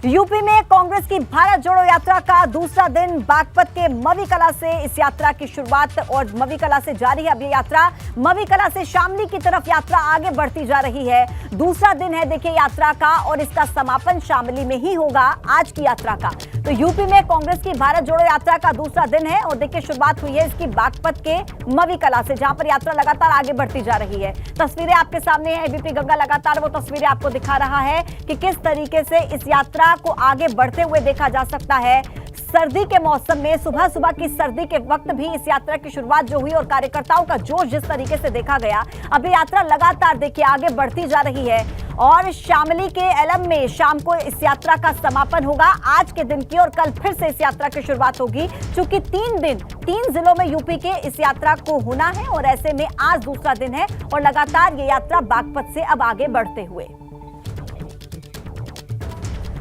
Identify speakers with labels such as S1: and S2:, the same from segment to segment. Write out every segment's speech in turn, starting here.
S1: UP में कांग्रेस की भारत जोड़ो यात्रा का दूसरा दिन बागपत के मवी कला से इस यात्रा की शुरुआत और मवी कला से जारी है। अब ये यात्रा मवी कला से शामली की तरफ यात्रा आगे बढ़ती जा रही है। दूसरा दिन है देखिए यात्रा का और इसका समापन शामली में ही होगा आज की यात्रा का। तो यूपी में कांग्रेस की भारत जोड़ो यात्रा का दूसरा दिन है और देखिए शुरुआत हुई है इसकी बागपत के मवी कला से, जहां पर यात्रा लगातार आगे बढ़ती जा रही है। तस्वीरें आपके सामने है, एबीपी गंगा लगातार वो तस्वीरें आपको दिखा रहा है कि किस तरीके से इस यात्रा को आगे बढ़ते हुए देखा जा सकता है। सर्दी के मौसम में सुबह सुबह की सर्दी के वक्त भी इस यात्रा की शुरुआत जो हुई और कार्यकर्ताओं का जोश जिस तरीके से देखा गया, अब ये यात्रा लगातार देखिए आगे बढ़ती जा रही है और शामली के एलम में शाम को इस यात्रा का समापन होगा आज के दिन की और कल फिर से इस यात्रा की शुरुआत होगी। चूंकि 3 दिन 3 जिलों में यूपी के इस यात्रा को होना है और ऐसे में आज दूसरा दिन है और लगातार ये यात्रा बागपत से अब आगे बढ़ते हुए।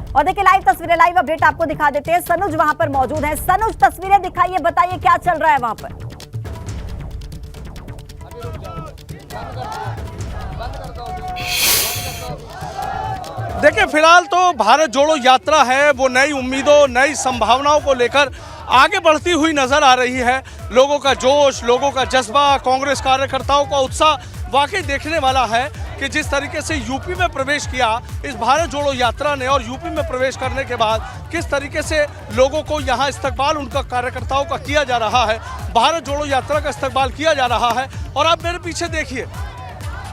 S1: और देखिए लाइव तस्वीरें, लाइव अपडेट आपको दिखा देते हैं। सनुज वहां पर मौजूद है। सनुज, तस्वीरें दिखाइए, बताइए क्या चल रहा है वहां पर।
S2: देखिए फिलहाल तो भारत जोड़ो यात्रा है वो नई उम्मीदों नई संभावनाओं को लेकर आगे बढ़ती हुई नजर आ रही है। लोगों का जोश, लोगों का जज्बा, कांग्रेस कार्यकर्ताओं का उत्साह वाकई देखने वाला है कि जिस तरीके से यूपी में प्रवेश किया इस भारत जोड़ो यात्रा ने और यूपी में प्रवेश करने के बाद किस तरीके से लोगों को यहाँ इस्तकबाल उनका कार्यकर्ताओं का किया जा रहा है, भारत जोड़ो यात्रा का इस्तकबाल किया जा रहा है। और आप मेरे पीछे देखिए,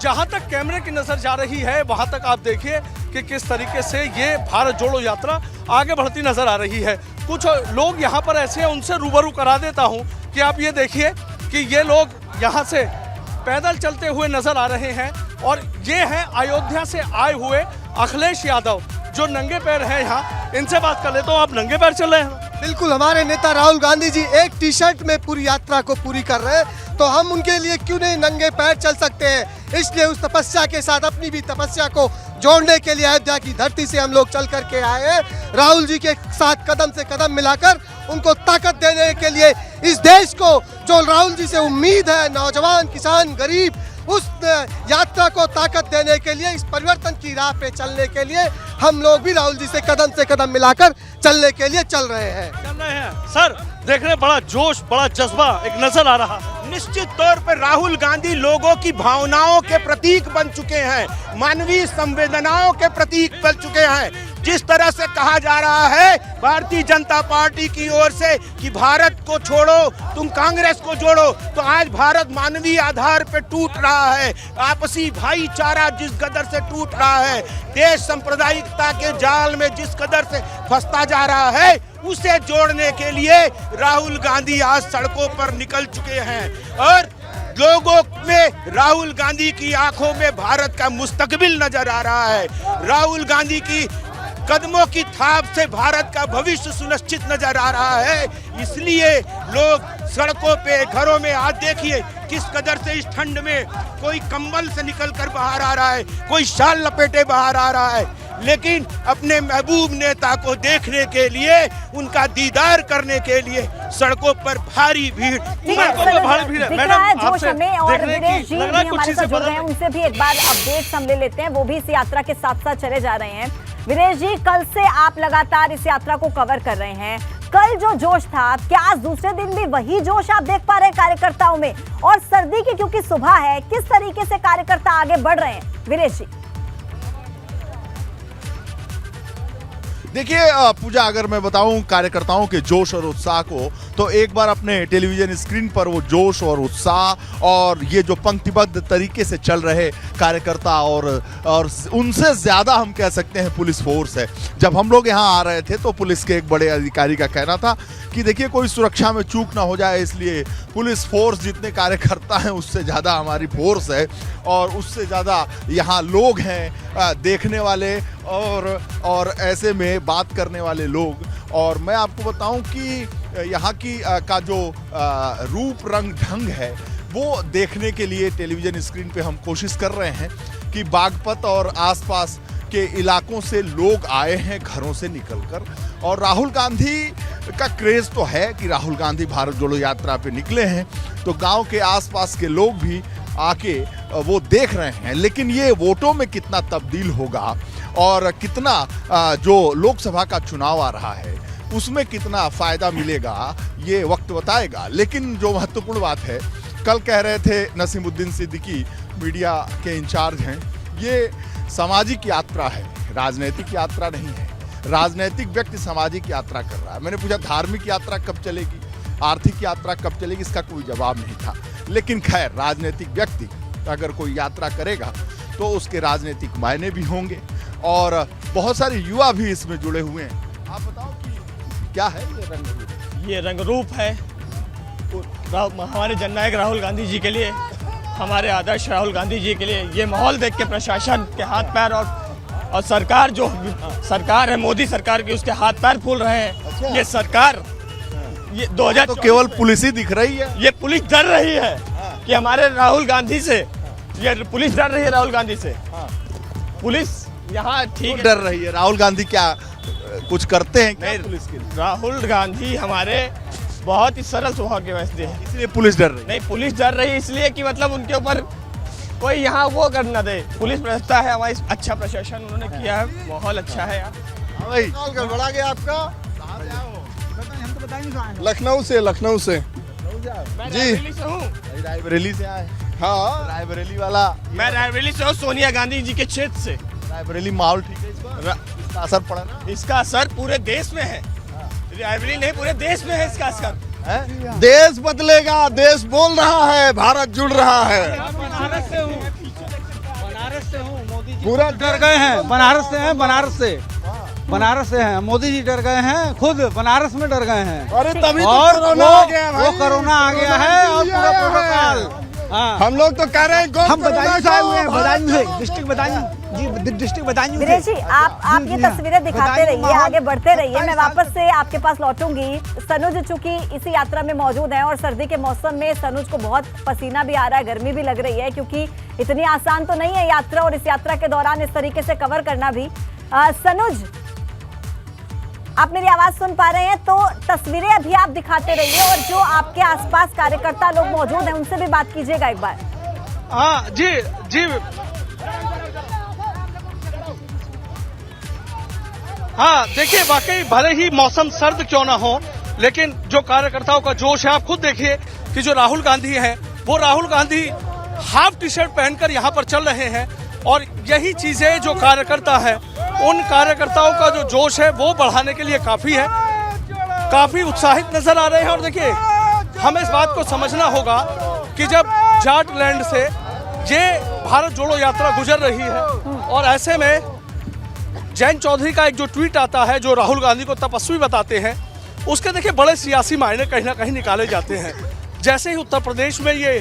S2: जहाँ तक कैमरे की नजर जा रही है वहाँ तक आप देखिए कि किस तरीके से ये भारत जोड़ो यात्रा आगे बढ़ती नजर आ रही है। कुछ लोग यहाँ पर ऐसे हैं, उनसे रूबरू करा देता हूँ कि आप ये देखिए कि ये लोग यहाँ से पैदल चलते हुए नजर आ रहे हैं और ये हैं अयोध्या से आए हुए अखिलेश यादव जो नंगे पैर हैं यहाँ। इनसे बात कर लेता हूँ, आप नंगे पैर चल रहे हैं?
S3: बिल्कुल, हमारे नेता राहुल गांधी जी एक टी शर्ट में पूरी यात्रा को पूरी कर रहे हैं, तो हम उनके लिए क्यों नहीं नंगे पैर चल सकते हैं। इसलिए उस तपस्या के साथ अपनी भी तपस्या को जोड़ने के लिए अयोध्या की धरती से हम लोग चल करके आए हैं। राहुल जी के साथ कदम से कदम मिलाकर उनको ताकत देने के लिए, इस देश को जो राहुल जी से उम्मीद है, नौजवान, किसान, गरीब, उस यात्रा को ताकत देने के लिए, इस परिवर्तन की राह पे चलने के लिए हम लोग भी राहुल जी से कदम मिलाकर चलने के लिए चल रहे हैं।
S2: सर देखने बड़ा जोश, बड़ा जज्बा एक नजर आ रहा है।
S4: निश्चित तौर पर राहुल गांधी लोगों की भावनाओं के प्रतीक बन चुके हैं, मानवीय संवेदनाओं के प्रतीक बन चुके हैं। जिस तरह से कहा जा रहा है भारतीय जनता पार्टी की ओर से कि भारत को छोड़ो तुम कांग्रेस को जोड़ो, तो आज भारत मानवीय आधार पर टूट रहा है। आपसी भाईचारा जिस कदर से टूट रहा है, देश सांप्रदायिकता के जाल में जिस कदर से फंसता जा रहा है, उसे जोड़ने के लिए राहुल गांधी आज सड़कों पर निकल चुके हैं और लोगों में राहुल गांधी की आंखों में भारत का मुस्तकबिल नजर आ रहा है। राहुल गांधी की कदमों की थाप से भारत का भविष्य सुनिश्चित नजर आ रहा है। इसलिए लोग सड़कों पे, घरों में, आज देखिए किस कदर से इस ठंड में कोई कंबल से निकल कर बाहर आ रहा है, कोई शाल लपेटे बाहर आ रहा है, लेकिन अपने महबूब नेता को देखने के लिए, उनका दीदार करने के लिए सड़कों पर भारी भीड़
S1: है। मैडम जोश हमें और विरेश जी भी हमारे साथ जुड़ रहे हैं, उनसे भी एक बार अपडेट्स हम ले लेते हैं। वो भी इस यात्रा के साथ साथ चले जा रहे हैं। विरेश जी, कल से आप लगातार इस यात्रा को कवर कर रहे हैं। कल जो जोश था, क्या आज दूसरे दिन भी वही जोश आप देख पा रहे हैं कार्यकर्ताओं में? और सर्दी की क्योंकि सुबह है, किस तरीके से कार्यकर्ता आगे बढ़ रहे हैं विरेश जी?
S5: देखिए पूजा, अगर मैं बताऊं कार्यकर्ताओं के जोश और उत्साह को, तो एक बार अपने टेलीविजन स्क्रीन पर वो जोश और उत्साह और ये जो पंक्तिबद्ध तरीके से चल रहे कार्यकर्ता और उनसे ज़्यादा हम कह सकते हैं पुलिस फोर्स है। जब हम लोग यहाँ आ रहे थे तो पुलिस के एक बड़े अधिकारी का कहना था कि देखिए कोई सुरक्षा में चूक ना हो जाए, इसलिए पुलिस फोर्स जितने कार्यकर्ता हैं उससे ज़्यादा हमारी फोर्स है और उससे ज़्यादा यहाँ लोग हैं देखने वाले और ऐसे में बात करने वाले लोग। और मैं आपको बताऊं कि यहाँ की का जो रूप रंग ढंग है वो देखने के लिए टेलीविज़न स्क्रीन पे हम कोशिश कर रहे हैं कि बागपत और आसपास के इलाकों से लोग आए हैं घरों से निकलकर। और राहुल गांधी का क्रेज़ तो है कि राहुल गांधी भारत जोड़ो यात्रा पे निकले हैं, तो गांव के आसपास के लोग भी आके वो देख रहे हैं। लेकिन ये वोटों में कितना तब्दील होगा और कितना जो लोकसभा का चुनाव आ रहा है उसमें कितना फायदा मिलेगा ये वक्त बताएगा। लेकिन जो महत्वपूर्ण बात है, कल कह रहे थे नसीमुद्दीन सिद्दीकी, मीडिया के इंचार्ज हैं, ये सामाजिक यात्रा है, राजनीतिक यात्रा नहीं है। राजनीतिक व्यक्ति सामाजिक यात्रा कर रहा है। मैंने पूछा धार्मिक यात्रा कब चलेगी, आर्थिक यात्रा कब चलेगी, इसका कोई जवाब नहीं था। लेकिन खैर, राजनीतिक व्यक्ति अगर कोई यात्रा करेगा तो उसके राजनीतिक मायने भी होंगे और बहुत सारे युवा भी इसमें जुड़े हुए हैं। आप बताओ कि क्या है ये रंग?
S6: ये रंग रूप है हमारे जननायक राहुल गांधी जी के लिए, हमारे आदर्श राहुल गांधी जी के लिए। ये माहौल देख के प्रशासन के हाथ पैर और सरकार, जो सरकार है मोदी सरकार की, उसके हाथ पैर फूल रहे हैं।
S5: अच्छा।
S6: ये सरकार, ये 2000
S5: तो केवल पुलिस ही दिख रही है।
S6: ये पुलिस डर रही है कि हमारे राहुल गांधी से, ये पुलिस डर रही है राहुल गांधी से। पुलिस यहाँ ठीक है,
S5: डर रही है। राहुल गांधी क्या कुछ करते हैं क्या
S6: नहीं,
S5: पुलिस के लिए?
S6: राहुल गांधी हमारे बहुत ही सरल स्वभाव के वैसे हैं।
S5: इसलिए पुलिस डर रही है।
S6: नहीं, पुलिस डर रही है इसलिए कि मतलब उनके ऊपर कोई यहाँ वो कर ना दे। पुलिस व्यवस्था है हमारी, अच्छा प्रशासन उन्होंने किया है, माहौल अच्छा है यार।
S5: हाँ भाई,
S3: गड़बड़ा गया आपका।
S5: कहाँ से आए हो?
S3: लखनऊ से
S6: मैं
S3: जी।
S6: रायबरेली से हूँ।
S5: रायबरेली से आए।
S3: हाँ,
S5: रायबरेली वाला,
S6: मैं रायबरेली से हूँ, सोनिया गांधी जी के क्षेत्र से।
S5: रायबरेली माहौल ठीक है इस बार? इसका असर पड़ा ना?
S6: इसका असर पूरे देश में है, रायबरेली नहीं पूरे देश में है इसका असर।
S5: हैं?
S3: देश बदलेगा, देश बोल रहा है, भारत जुड़ रहा है।
S6: बनारस से हूँ, मोदी जी
S3: पूरा
S7: डर गए हैं, बनारस से हैं, बनारस से हैं, मोदी जी डर गए हैं, खुद बनारस में डर गए हैं।
S3: अरे तभी
S7: और
S3: कोरोना आ गया भाई।
S7: वो कोरोना आ गया है और पूरा प्रोटोकॉल। हाँ,
S3: हम लोग तो कह रहे हैं
S8: हम बदायूं से आए हुए हैं, बदायूं से, डिस्ट्रिक्ट बदायूं जी, डिस्ट्रिक्ट बदायूं से।
S1: विनेश जी, आप ये तस्वीरें दिखाते रहिए, आगे बढ़ते रहिए। मैं वापस से आपके पास लौटूंगी। सनुज चूंकि इसी यात्रा में मौजूद है और सर्दी के मौसम में सनुज को बहुत पसीना भी आ रहा है, गर्मी भी लग रही है, क्योंकि इतनी आसान तो नहीं है यात्रा, और इस यात्रा के दौरान इस तरीके से कवर करना भी। सनुज, आप मेरी आवाज सुन पा रहे हैं? तो तस्वीरें अभी आप दिखाते रहिए और जो आपके आसपास कार्यकर्ता लोग मौजूद हैं उनसे भी बात कीजिएगा एक बार।
S2: हाँ जी जी, हाँ देखिए, वाकई भले ही मौसम सर्द क्यों ना हो, लेकिन जो कार्यकर्ताओं का जोश है, आप खुद देखिए कि जो राहुल गांधी हैं, वो Rahul Gandhi half T shirt पहनकर यहाँ पर चल रहे हैं। और यही चीजें जो कार्यकर्ता है, उन कार्यकर्ताओं का जो जोश है वो बढ़ाने के लिए काफी है, काफी उत्साहित नजर आ रहे हैं। और देखिए, हमें इस बात को समझना होगा कि जब जाट लैंड से ये भारत जोड़ो यात्रा गुजर रही है और ऐसे में जयंत चौधरी का एक जो ट्वीट आता है जो राहुल गांधी को तपस्वी बताते हैं, उसके देखिए बड़े सियासी मायने कहीं ना कहीं निकाले जाते हैं। जैसे ही उत्तर प्रदेश में ये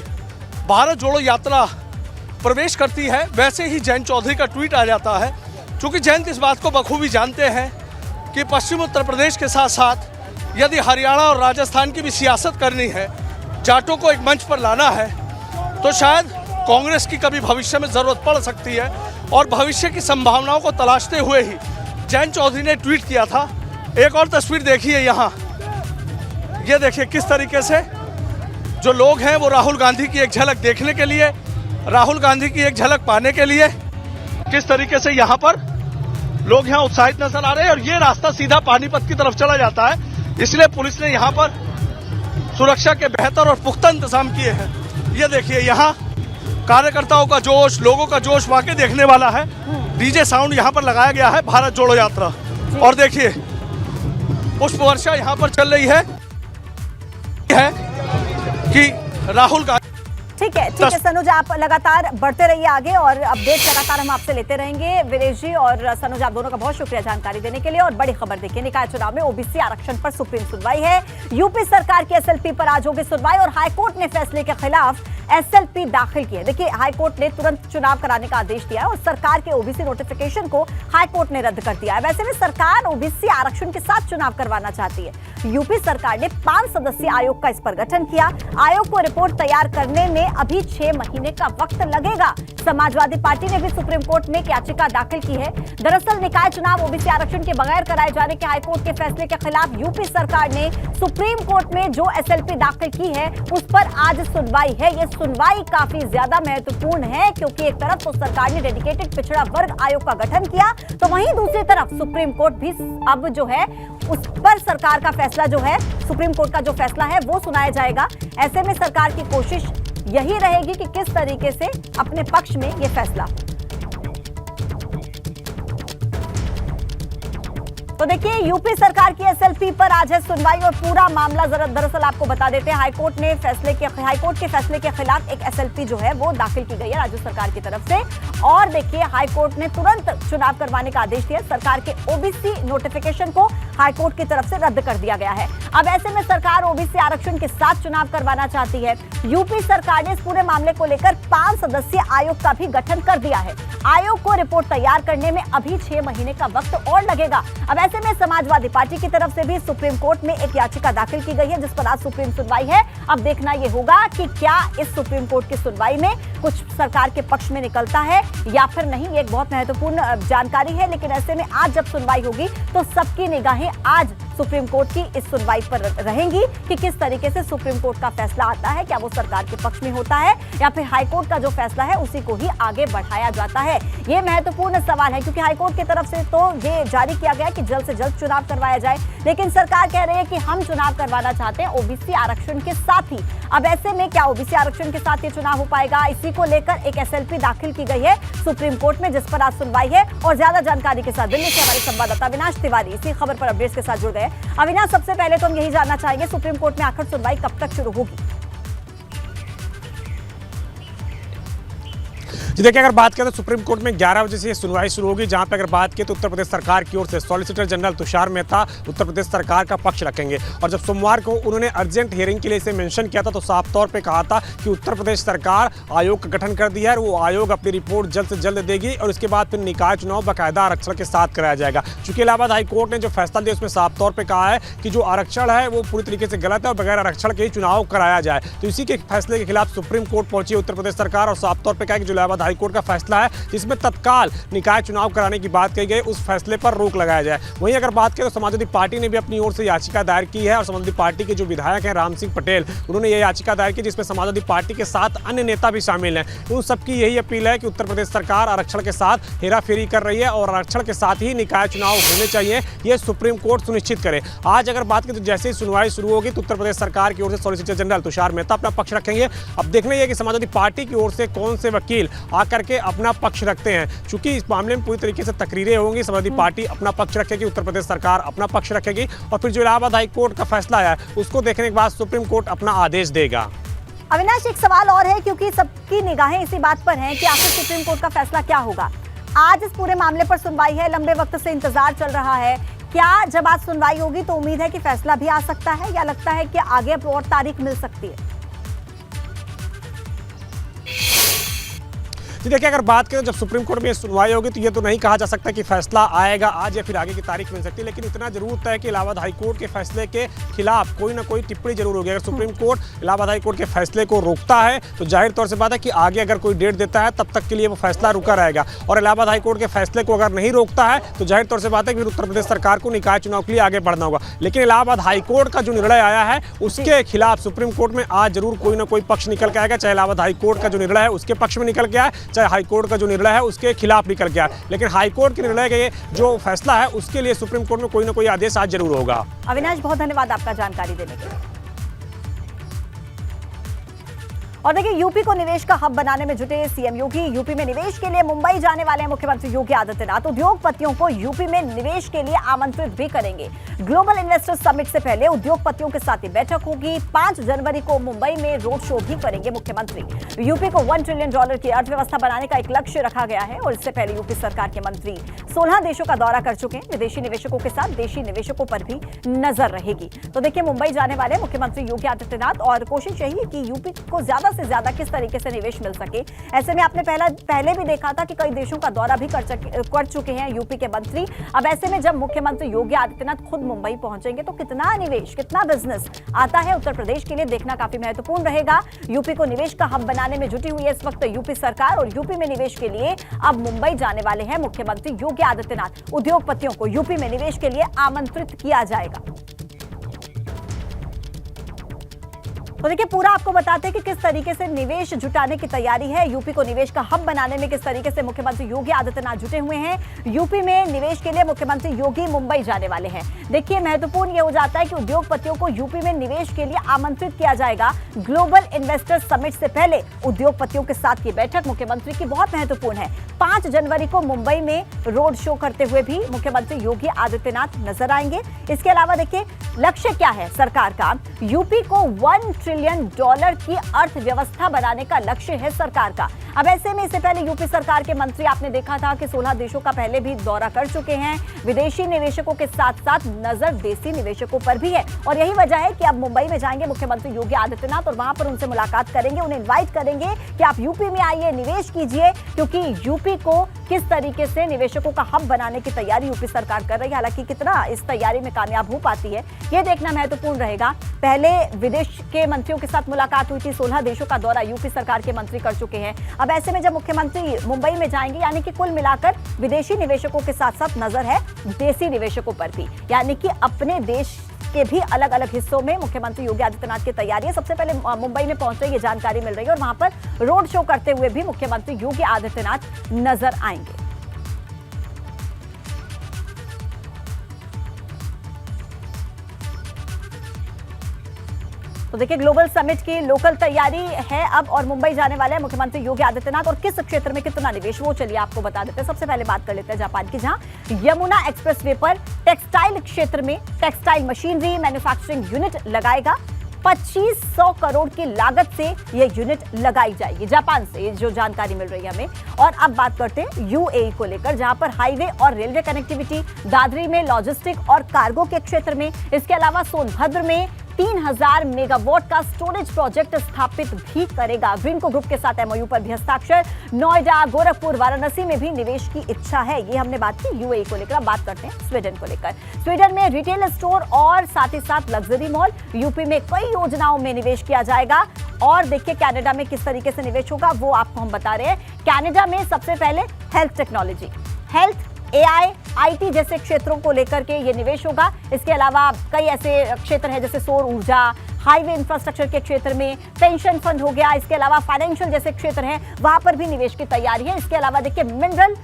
S2: भारत जोड़ो यात्रा प्रवेश करती है, वैसे ही जयंत चौधरी का ट्वीट आ जाता है। क्योंकि जयंत इस बात को बखूबी जानते हैं कि पश्चिम उत्तर प्रदेश के साथ साथ यदि हरियाणा और राजस्थान की भी सियासत करनी है, जाटों को एक मंच पर लाना है, तो शायद कांग्रेस की कभी भविष्य में जरूरत पड़ सकती है। और भविष्य की संभावनाओं को तलाशते हुए ही जयंत चौधरी ने ट्वीट किया था। एक और तस्वीर देखिए यहाँ, ये देखिए किस तरीके से जो लोग हैं वो राहुल गांधी की एक झलक देखने के लिए, राहुल गांधी की एक झलक पाने के लिए किस तरीके से यहाँ पर लोग यहाँ उत्साहित नजर आ रहे हैं। और ये रास्ता सीधा पानीपत की तरफ चला जाता है, इसलिए पुलिस ने यहाँ पर सुरक्षा के बेहतर और पुख्ता इंतजाम किए हैं। ये देखिए यहाँ कार्यकर्ताओं का जोश, लोगों का जोश वाकई देखने वाला है। डीजे साउंड यहाँ पर लगाया गया है, भारत जोड़ो यात्रा। और देखिए पुष्प वर्षा यहाँ पर चल रही है कि राहुल गांधी।
S1: ठीक है सनुज, आप लगातार बढ़ते रहिए आगे और अपडेट लगातार हम आपसे लेते रहेंगे। विनेश जी और सनुज, आप दोनों का बहुत शुक्रिया जानकारी देने के लिए। और बड़ी खबर देखिए, निकाय चुनाव में ओबीसी आरक्षण पर सुप्रीम सुनवाई है। यूपी सरकार की एसएलपी पर आज होगी सुनवाई और हाईकोर्ट ने फैसले के खिलाफ एसएलपी दाखिल की है। देखिए, हाईकोर्ट ने तुरंत चुनाव कराने का आदेश दिया है और सरकार के ओबीसी नोटिफिकेशन को हाईकोर्ट ने रद्द कर दिया है। वैसे भी सरकार ओबीसी आरक्षण के साथ चुनाव करवाना चाहती है। यूपी सरकार ने 5 सदस्यीय आयोग का इस पर गठन किया। आयोग को रिपोर्ट तैयार करने में अभी 6 महीने का वक्त लगेगा। समाजवादी पार्टी ने भी सुप्रीम कोर्ट में एक याचिका दाखिल की है। दरअसल निकाय चुनाव ओबीसी आरक्षण के बगैर कराए जाने के हाईकोर्ट के फैसले के खिलाफ यूपी सरकार ने सुप्रीम कोर्ट में जो एसएलपी दाखिल की है उस पर आज सुनवाई है। ये सुनवाई काफी ज्यादा महत्वपूर्ण है क्योंकि एक तरफ तो सरकार ने डेडिकेटेड पिछड़ा वर्ग आयोग का गठन किया, तो वहीं दूसरी तरफ सुप्रीम कोर्ट भी अब जो है उस पर सरकार का फैसला जो है, सुप्रीम कोर्ट का जो फैसला है वो सुनाया जाएगा। ऐसे में सरकार की कोशिश यही रहेगी कि किस तरीके से अपने पक्ष में ये फैसला। तो देखिए यूपी सरकार की एसएलपी पर आज है सुनवाई और पूरा मामला दरअसल आपको बता देते हैं। हाईकोर्ट के फैसले के खिलाफ एक एसएलपी जो है वो दाखिल की गई है राज्य सरकार की तरफ से। और देखिए हाईकोर्ट ने तुरंत चुनाव करवाने का आदेश दिया। सरकार के ओबीसी नोटिफिकेशन को हाईकोर्ट की तरफ से रद्द कर दिया गया है। अब ऐसे में सरकार ओबीसी आरक्षण के साथ चुनाव करवाना चाहती है। यूपी सरकार ने इस पूरे मामले को लेकर 5 सदस्यीय आयोग का भी गठन कर दिया है। आयोग को रिपोर्ट तैयार करने में अभी 6 महीने का वक्त और लगेगा। अब ऐसे में समाजवादी पार्टी की तरफ से भी सुप्रीम कोर्ट में एक याचिका दाखिल की गई है जिस पर आज सुप्रीम सुनवाई है। अब देखना यह होगा कि क्या इस सुप्रीम कोर्ट की सुनवाई में कुछ सरकार के पक्ष में निकलता है या फिर नहीं। ये एक बहुत महत्वपूर्ण जानकारी है, लेकिन ऐसे में आज जब सुनवाई होगी तो सबकी निगाहें आज सुप्रीम कोर्ट की इस सुनवाई पर रहेंगी कि किस तरीके से सुप्रीम कोर्ट का फैसला आता है, क्या वो सरकार के पक्ष में होता है या फिर हाईकोर्ट का जो फैसला है उसी को ही आगे बढ़ाया जाता है। ये महत्वपूर्ण सवाल है क्योंकि हाईकोर्ट की तरफ से तो ये जारी किया गया कि जल्द से जल्द चुनाव करवाया जाए, लेकिन सरकार कह रही है कि हम चुनाव करवाना चाहते हैं ओबीसी आरक्षण के साथ ही। अब ऐसे में क्या ओबीसी आरक्षण के साथ ये चुनाव हो पाएगा, इसी को लेकर एक एसएलपी दाखिल की गई है सुप्रीम कोर्ट में जिस पर आज सुनवाई है। और ज्यादा जानकारी के साथ दिल्ली से हमारे संवाददाता अविनाश तिवारी इसी खबर पर अपडेट्स के साथ जुड़ गए। अविनाश, सबसे पहले तो हम यही जानना चाहेंगे सुप्रीम कोर्ट में आखिर सुनवाई कब तक शुरू होगी?
S9: जी देखिए, अगर बात करें तो सुप्रीम कोर्ट में 11 बजे से ये सुनवाई शुरू होगी, जहां पे अगर बात की तो उत्तर प्रदेश सरकार की ओर से सॉलिसिटर जनरल तुषार मेहता उत्तर प्रदेश सरकार का पक्ष रखेंगे। और जब सोमवार को उन्होंने अर्जेंट हियरिंग के लिए इसे मेंशन किया था तो साफ तौर पे कहा था कि उत्तर प्रदेश सरकार आयोग का गठन कर दिया है और वो आयोग अपनी रिपोर्ट जल्द से जल्द देगी और उसके बाद फिर निकाय चुनाव बाकायदा आरक्षण के साथ कराया जाएगा। चूंकि इलाहाबाद हाईकोर्ट ने जो फैसला दिया उसमें साफ तौर पर कहा है कि जो आरक्षण है वो पूरी तरीके से गलत है और बगैर आरक्षण के ही चुनाव कराया जाए। तो इसी के फैसले के खिलाफ सुप्रीम कोर्ट पहुंची उत्तर प्रदेश सरकार और साफ तौर पर कहा कि जो इलाहाबाद हाईकोर्ट का फैसला है जिसमें तत्काल निकाय चुनाव कराने की बात कही गई, उस फैसले पर रोक लगाया जाए। वहीं अगर बात करें तो समाजवादी पार्टी ने भी अपनी ओर से याचिका दायर की है और समाजवादी पार्टी के जो विधायक हैं राम सिंह पटेल, उन्होंने ये याचिका दायर की जिसमें समाजवादी पार्टी के साथ अन्य नेता भी शामिल हैं। उन सबकी यही अपील है कि उत्तर प्रदेश सरकार आरक्षण के साथ हेराफेरी कर रही है और आरक्षण के साथ ही निकाय चुनाव होने चाहिए, ये सुप्रीम कोर्ट सुनिश्चित करे। आज अगर बात करें तो जैसे ही सुनवाई शुरू होगी तो उत्तर प्रदेश सरकार की ओर से सॉलिसिटर जनरल तुषार मेहता अपना पक्ष रखेंगे। अब देखना यह कि समाजवादी पार्टी की ओर से कौन से वकील आकर के अपना पक्ष रखते हैं। चूंकि इस मामले में पूरी तरीके से तकरीरें होंगी, समाजवादी पार्टी अपना पक्ष रखेगी, उत्तर प्रदेश सरकार अपना पक्ष रखेगी और फिर जो इलाहाबाद हाई कोर्ट का फैसला आया है उसको देखने के बाद सुप्रीम कोर्ट अपना आदेश देगा।
S1: अविनाश, एक सवाल और है क्योंकि सबकी निगाहें इसी बात पर हैं कि आखिर सुप्रीम कोर्ट का फैसला क्या होगा। आज इस पूरे मामले पर सुनवाई है, लंबे वक्त से इंतजार चल रहा है। क्या जब आज सुनवाई होगी तो उम्मीद है कि फैसला भी आ सकता है या लगता है कि आगे और तारीख मिल सकती है?
S9: जी देखिए, अगर बात करें जब सुप्रीम कोर्ट में सुनवाई होगी तो ये तो नहीं कहा जा सकता कि फैसला आएगा आज या फिर आगे की तारीख मिल सकती है, लेकिन इतना जरूर तय है कि इलाहाबाद हाईकोर्ट के फैसले के खिलाफ कोई ना कोई टिप्पणी जरूर होगी। अगर सुप्रीम कोर्ट इलाहाबाद हाईकोर्ट के फैसले को रोकता है तो जाहिर तौर से बात है कि आगे अगर कोई डेट देता है तब तक के लिए वो फैसला रुका रहेगा और इलाहाबाद हाईकोर्ट के फैसले को अगर नहीं रोकता है तो जाहिर तौर से बात है कि उत्तर प्रदेश सरकार को निकाय चुनाव के लिए आगे बढ़ना होगा। लेकिन इलाहाबाद हाईकोर्ट का जो निर्णय आया है उसके खिलाफ सुप्रीम कोर्ट में आज जरूर कोई ना कोई पक्ष निकल के आएगा, चाहे इलाहाबाद हाईकोर्ट का जो निर्णय है उसके पक्ष में निकल के आए, चाहे हाईकोर्ट का जो निर्णय है उसके खिलाफ निकल गया। लेकिन हाईकोर्ट के निर्णय के जो फैसला है उसके लिए सुप्रीम कोर्ट में कोई ना कोई आदेश आज जरूर होगा।
S1: अविनाश, बहुत धन्यवाद आपका जानकारी देने के लिए। और देखिए, यूपी को निवेश का हब बनाने में जुटे सीएम योगी। यूपी में निवेश के लिए मुंबई जाने वाले हैं मुख्यमंत्री योगी आदित्यनाथ। उद्योगपतियों को यूपी में निवेश के लिए आमंत्रित भी करेंगे। ग्लोबल इन्वेस्टर्स समिट से पहले उद्योगपतियों के साथ बैठक होगी। 5 जनवरी को मुंबई में रोड शो भी करेंगे मुख्यमंत्री। यूपी को $1 ट्रिलियन की अर्थव्यवस्था बनाने का एक लक्ष्य रखा गया है और इससे पहले यूपी सरकार के मंत्री 16 देशों का दौरा कर चुके हैं। विदेशी निवेशकों के साथ देशी निवेशकों पर भी नजर रहेगी। तो देखिए, मुंबई जाने वाले मुख्यमंत्री योगी आदित्यनाथ और कोशिश यही है कि यूपी को ज्यादा से ज्यादा किस तरीके से निवेश मिल सके। ऐसे में आपने पहले भी देखा था कि कई देशों का दौरा भी कर चुके हैं यूपी के मंत्री। अब ऐसे में जब मुख्यमंत्री योगी आदित्यनाथ खुद मुंबई पहुंचेंगे तो कितना निवेश, कितना बिजनेस आता है उत्तर प्रदेश के लिए देखना काफी महत्वपूर्ण रहेगा। यूपी को निवेश का हब बनाने में जुटी हुई है इस वक्त यूपी सरकार, और यूपी में निवेश के लिए अब मुंबई जाने वाले हैं मुख्यमंत्री योगी आदित्यनाथ। उद्योगपतियों को यूपी में निवेश के लिए आमंत्रित किया जाएगा। तो देखिए, पूरा आपको बताते हैं कि किस तरीके से निवेश जुटाने की तैयारी है। यूपी को निवेश का हब बनाने में किस तरीके से मुख्यमंत्री योगी आदित्यनाथ जुटे हुए हैं। यूपी में निवेश के लिए मुख्यमंत्री योगी मुंबई जाने वाले हैं। देखिए, महत्वपूर्ण यह हो जाता है कि उद्योगपतियों को यूपी में निवेश के लिए आमंत्रित किया जाएगा। ग्लोबल इन्वेस्टर समिट से पहले उद्योगपतियों के साथ की बैठक मुख्यमंत्री की बहुत महत्वपूर्ण है। 5 जनवरी को मुंबई में रोड शो करते हुए भी मुख्यमंत्री योगी आदित्यनाथ नजर आएंगे। इसके अलावा देखिए, लक्ष्य क्या है सरकार का। यूपी को $1 ट्रिलियन की अर्थव्यवस्था बनाने का लक्ष्य है सरकार का। अब ऐसे में इससे पहले यूपी सरकार के मंत्री आपने देखा था कि 16 देशों का पहले भी दौरा कर चुके हैं। विदेशी निवेशकों के साथ साथ नजर देसी निवेशकों पर भी है, और यही वजह है कि अब मुंबई में जाएंगे मुख्यमंत्री योगी आदित्यनाथ और वहां पर उनसे मुलाकात करेंगे, उन्हें इन्वाइट करेंगे कि आप यूपी में आइए, निवेश कीजिए, क्योंकि यूपी को किस तरीके से निवेशकों का हब बनाने की तैयारी यूपी सरकार कर रही है। हालांकि कितना इस तैयारी में कामयाब हो पाती है ये देखना महत्वपूर्ण रहेगा। पहले विदेश के मंत्रियों के साथ मुलाकात हुई थी, 16 देशों का दौरा यूपी सरकार के मंत्री कर चुके हैं। अब ऐसे में जब मुख्यमंत्री मुंबई में जाएंगे, यानी कि कुल मिलाकर विदेशी निवेशकों के साथ साथ नजर है देसी निवेशकों पर भी, यानी कि अपने देश के भी अलग अलग हिस्सों में मुख्यमंत्री योगी आदित्यनाथ की तैयारी है। सबसे पहले मुंबई में पहुंचे ये जानकारी मिल रही है, और वहां पर रोड शो करते हुए भी मुख्यमंत्री योगी आदित्यनाथ नजर आएंगे। तो देखिए, ग्लोबल समिट की लोकल तैयारी है अब, और मुंबई जाने वाले हैं मुख्यमंत्री योगी आदित्यनाथ, और किस क्षेत्र में कितना निवेश वो चलिए आपको बता देते हैं। सबसे पहले बात कर लेते हैं जापान की, जहां यमुना एक्सप्रेसवे पर टेक्सटाइल क्षेत्र में टेक्सटाइल मशीनरी मैन्युफैक्चरिंग यूनिट लगाएगा। 2500 करोड़ की लागत से यह यूनिट लगाई जाएगी जापान से, ये जो जानकारी मिल रही है हमें। और अब बात करते हैं यूएई को लेकर, जहां पर हाईवे और रेलवे कनेक्टिविटी, दादरी में लॉजिस्टिक और कार्गो के क्षेत्र में, इसके अलावा सोनभद्र में 3000 मेगावाट का स्टोरेज प्रोजेक्ट स्थापित भी करेगा। ग्रीनको ग्रुप के साथ एमओयू पर भी हस्ताक्षर। नोएडा, गोरखपुर, वाराणसी में भी निवेश की इच्छा है। ये हमने बात की यूएई को लेकर। अब बात करते हैं स्वीडन को लेकर। स्वीडन में रिटेल स्टोर और साथ ही साथ लग्जरी मॉल, यूपी में कई योजनाओं में निवेश किया जाएगा। और देखिए, कनाडा में किस तरीके से निवेश होगा वो आपको हम बता रहे हैं। कनाडा में सबसे पहले health technology, health, AI, IT जैसे क्षेत्रों को लेकर के ये निवेश होगा। इसके अलावा कई ऐसे क्षेत्र हैं जैसे सौर ऊर्जा, हाईवे इंफ्रास्ट्रक्चर के क्षेत्र में, पेंशन फंड हो गया, इसके अलावा फाइनेंशियल जैसे क्षेत्र हैं वहां पर भी निवेश की तैयारी है। इसके अलावा देखिए, मिनरल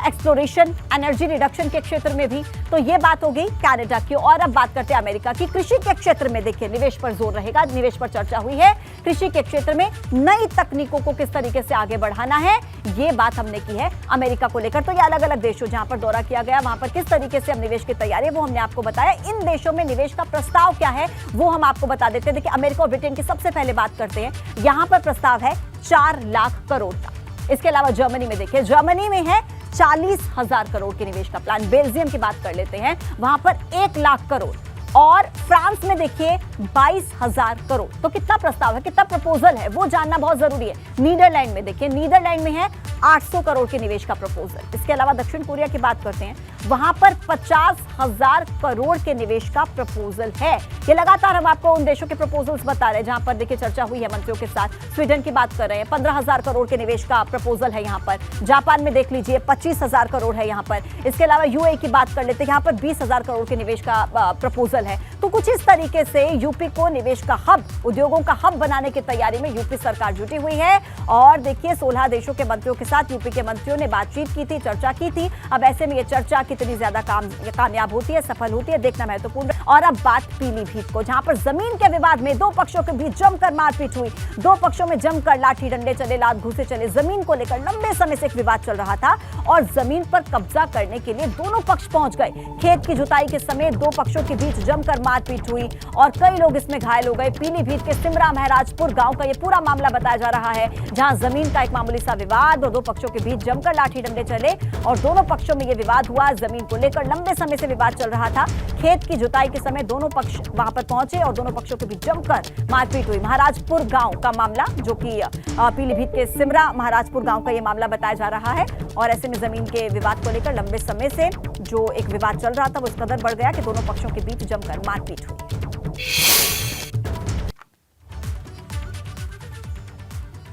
S1: एक्सप्लोरेशन, एनर्जी रिडक्शन के क्षेत्र में भी। तो ये बात हो गई कनाडा की। और अब बात करते हैं अमेरिका की। कृषि के क्षेत्र में देखिए निवेश पर जोर रहेगा, निवेश पर चर्चा हुई है। कृषि के क्षेत्र में नई तकनीकों को किस तरीके से आगे बढ़ाना है, ये बात हमने की है अमेरिका को लेकर। तो ये अलग अलग देशों जहां पर दौरा किया गया, वहां पर किस तरीके से अब निवेश की तैयारी है वो हमने आपको बताया। इन देशों में निवेश का प्रस्ताव क्या है वो हम आपको बता देते हैं। देखिए, अमेरिका और ब्रिटेन की सबसे पहले बात करते हैं। यहां पर प्रस्ताव है 4 लाख करोड़ का। इसके अलावा जर्मनी में देखिए, जर्मनी में है 40,000 करोड़ के निवेश का प्लान। बेल्जियम की बात कर लेते हैं, वहां पर 1 लाख करोड़। और फ्रांस में देखिए 22,000 करोड़। तो कितना प्रस्ताव है, कितना प्रपोजल है वो जानना बहुत जरूरी है। नीदरलैंड में देखिए, नीदरलैंड में है 800 करोड़ के निवेश का प्रपोजल। इसके अलावा दक्षिण कोरिया की बात करते हैं, वहां पर 50,000 करोड़ के निवेश का प्रपोजल है। ये लगातार हम आपको उन देशों के प्रपोजल्स बता रहे हैं जहां पर देखिए चर्चा हुई है मंत्रियों के साथ। स्वीडन की बात कर रहे हैं, 15,000 करोड़ के निवेश का प्रपोजल है यहाँ पर। जापान में देख लीजिए 25,000 करोड़ है यहाँ पर। इसके अलावा यूएई की बात कर लेते हैं, यहाँ पर 20,000 करोड़ के निवेश का प्रपोजल है। तो कुछ इस तरीके से यूपी को निवेश का हब, उद्योगों का हब बनाने की तैयारी में यूपी सरकार जुटी हुई है। और देखिए, 16 देशों के मंत्रियों के साथ यूपी के मंत्रियों ने बातचीत की थी, चर्चा की थी। अब ऐसे में ये चर्चा कितनी ज्यादा कामयाब होती है, सफल होती है, देखना महत्वपूर्ण। और अब बात पीलीभीत को, जहां पर जमीन के विवाद में दो पक्षों के बीच जमकर मारपीट हुई। दो पक्षों में जमकर लाठी डंडे चले, लात घूसे चले। जमीन को लेकर लंबे समय से एक विवाद चल रहा था और जमीन पर कब्जा करने के लिए दोनों पक्ष पहुंच गए। खेत की जुताई के समय दो पक्षों के बीच जमकर मारपीट हुई और कई लोग इसमें घायल हो गए। पीलीभीत के सिमरा महाराजपुर गांव का यह पूरा मामला बताया जा रहा है, जहां जमीन का एक मामूली सा विवाद और दो पक्षों के बीच जमकर लाठी डंडे चले और दोनों पक्षों में यह विवाद हुआ। जमीन को लेकर लंबे समय से विवाद चल रहा था। खेत की जुताई के समय दोनों पक्ष वहां पर पहुंचे और दोनों पक्षों के बीच जमकर मारपीट हुई। महाराजपुर गांव का मामला, जो कि पीलीभीत के सिमरा महाराजपुर गांव का यह मामला बताया जा रहा है। और ऐसे में जमीन के विवाद को लेकर लंबे समय से जो एक विवाद चल रहा था वो इस कदर बढ़ गया कि दोनों पक्षों के बीच जमकर मारपीट हुई।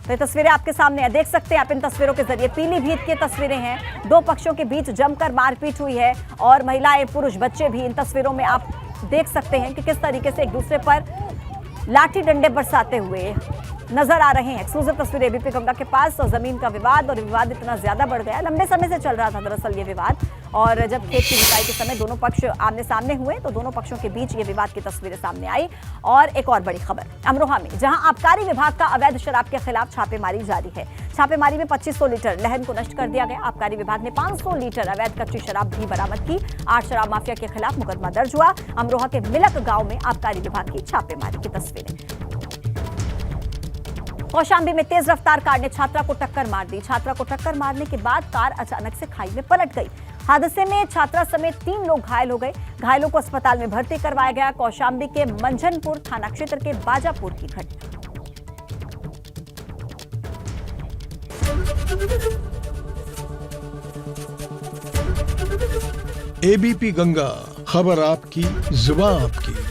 S1: तो ये तस्वीरें आपके सामने हैं, देख सकते हैं आप इन तस्वीरों के जरिए। पीलीभीत की तस्वीरें हैं, दो पक्षों के बीच जमकर मारपीट हुई है और महिलाएं, पुरुष, बच्चे भी इन तस्वीरों में आप देख सकते हैं कि किस तरीके से एक दूसरे पर लाठी डंडे बरसाते हुए नजर आ रहे हैं। एक्सक्लूसिव तस्वीरें एबीपी गंगा के पास। और जमीन का विवाद और विवाद इतना ज्यादा बढ़ गया, लंबे समय से चल रहा था दरअसल ये विवाद। और जब खेत की जुताई के समय दोनों पक्ष आमने सामने हुए तो दोनों पक्षों के बीच ये विवाद की तस्वीरें सामने आई। और एक और बड़ी खबर अमरोहा में, जहां आबकारी विभाग का अवैध शराब के खिलाफ छापेमारी जारी है। छापेमारी में 2500 लीटर लहन को नष्ट कर दिया गया। आबकारी विभाग ने 500 लीटर अवैध कच्ची शराब भी बरामद की। 8 शराब माफिया के खिलाफ मुकदमा दर्ज हुआ। अमरोहा के मिलक गांव में आबकारी विभाग की छापेमारी की तस्वीरें। कौशाम्बी में तेज रफ्तार कार ने छात्रा को टक्कर मार दी। छात्रा को टक्कर मारने के बाद कार अचानक से खाई में पलट गई। हादसे में छात्रा समेत 3 लोग घायल हो गए। घायलों को अस्पताल में भर्ती करवाया गया। कौशाम्बी के मंझनपुर थाना क्षेत्र के बाजापुर की घटना।
S10: एबीपी गंगा, खबर आपकी, जुबान आपकी।